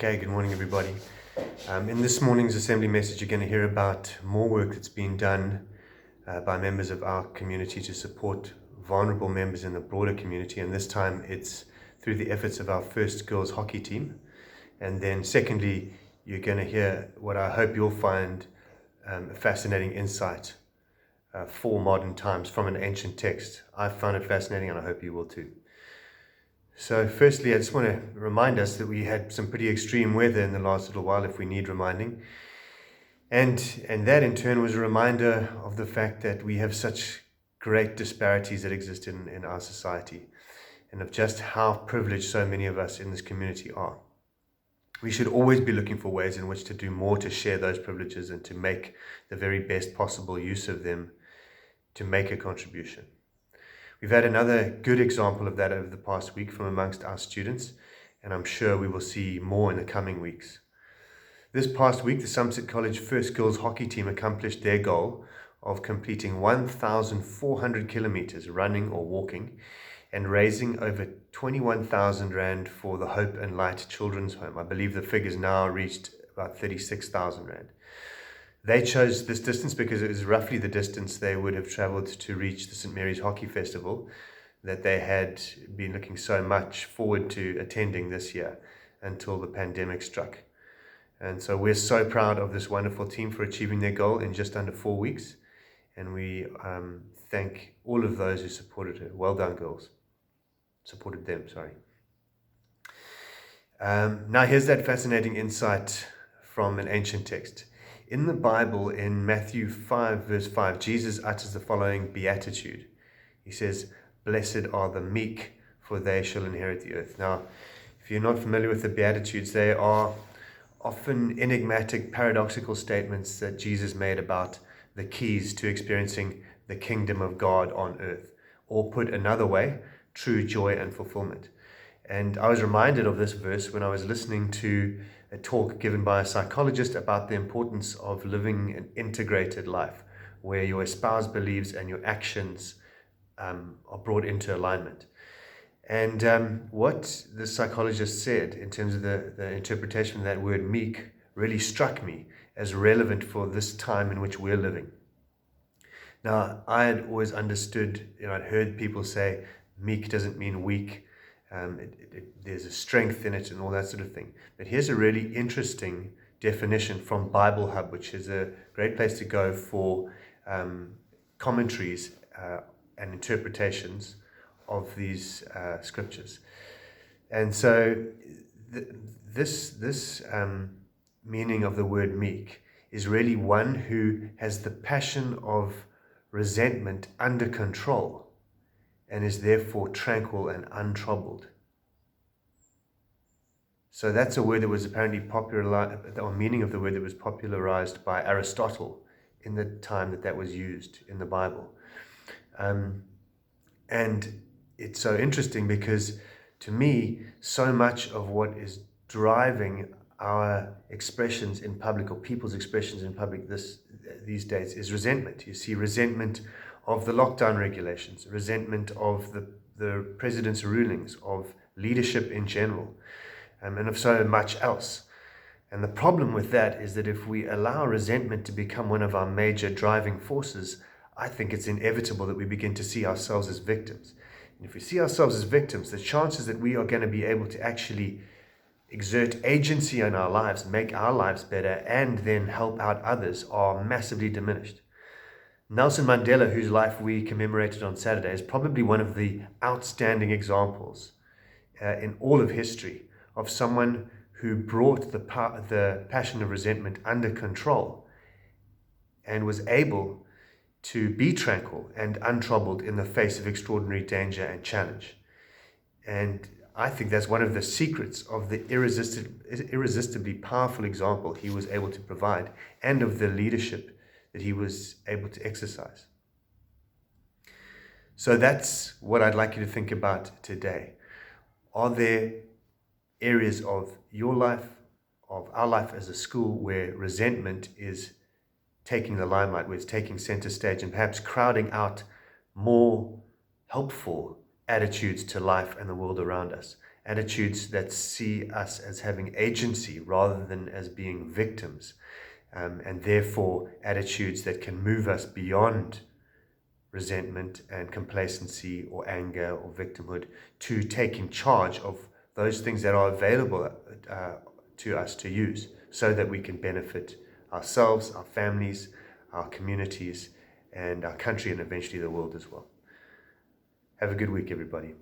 Okay, good morning, everybody. In this morning's assembly message, you're going to hear about more work that's being done by members of our community to support vulnerable members in the broader community. And this time it's through the efforts of our first girls hockey team. And then secondly, you're going to hear what I hope you'll find a fascinating insight for modern times from an ancient text. I found it fascinating and I hope you will too. So firstly, I just want to remind us that we had some pretty extreme weather in the last little while, if we need reminding. And that in turn was a reminder of the fact that we have such great disparities that exist in our society, and of just how privileged so many of us in this community are. We should always be looking for ways in which to do more to share those privileges and to make the very best possible use of them to make a contribution. We've had another good example of that over the past week from amongst our students, and I'm sure we will see more in the coming weeks. This past week, the Somerset College First Girls Hockey Team accomplished their goal of completing 1,400 kilometers running or walking and raising over 21,000 Rand for the Hope and Light Children's Home. I believe the figures now reached about 36,000 Rand. They chose this distance because it was roughly the distance they would have traveled to reach the St. Mary's Hockey Festival that they had been looking so much forward to attending this year until the pandemic struck. And so we're so proud of this wonderful team for achieving their goal in just under 4 weeks. And we thank all of those who supported her. Well done, girls. Supported them, sorry. Now here's that fascinating insight from an ancient text. In the Bible, in Matthew 5, verse 5, Jesus utters the following beatitude. He says, "Blessed are the meek, for they shall inherit the earth." Now, if you're not familiar with the Beatitudes, they are often enigmatic, paradoxical statements that Jesus made about the keys to experiencing the kingdom of God on earth, or put another way, true joy and fulfillment. And I was reminded of this verse when I was listening to a talk given by a psychologist about the importance of living an integrated life, where your spouse believes and your actions are brought into alignment. And what the psychologist said in terms of the interpretation of that word meek really struck me as relevant for this time in which we're living. Now, I had always understood, I'd heard people say meek doesn't mean weak. There's a strength in it and all that sort of thing. But here's a really interesting definition from Bible Hub, which is a great place to go for commentaries and interpretations of these scriptures. And so this meaning of the word meek is really one who has the passion of resentment under control and is therefore tranquil and untroubled. So that's a word that was apparently popularized, or meaning of the word that was popularized by Aristotle in the time that was used in the Bible. And it's so interesting because, to me, so much of what is driving our expressions in public, or people's expressions in public these days, is resentment. You see resentment of the lockdown regulations, resentment of the president's rulings, of leadership in general, and of so much else. And the problem with that is that if we allow resentment to become one of our major driving forces, I think it's inevitable that we begin to see ourselves as victims. And if we see ourselves as victims, the chances that we are going to be able to actually exert agency in our lives, make our lives better, and then help out others are massively diminished. Nelson Mandela, whose life we commemorated on Saturday, is probably one of the outstanding examples in all of history of someone who brought the passion of resentment under control and was able to be tranquil and untroubled in the face of extraordinary danger and challenge. And I think that's one of the secrets of the irresistibly powerful example he was able to provide, and of the leadership that he was able to exercise. So that's what I'd like you to think about today. Are there areas of your life, of our life as a school, where resentment is taking the limelight, where it's taking center stage and perhaps crowding out more helpful attitudes to life and the world around us? attitudes that see us as having agency rather than as being victims, and therefore attitudes that can move us beyond resentment and complacency or anger or victimhood to taking charge of those things that are available to us to use so that we can benefit ourselves, our families, our communities, and our country, and eventually the world as well. Have a good week, everybody.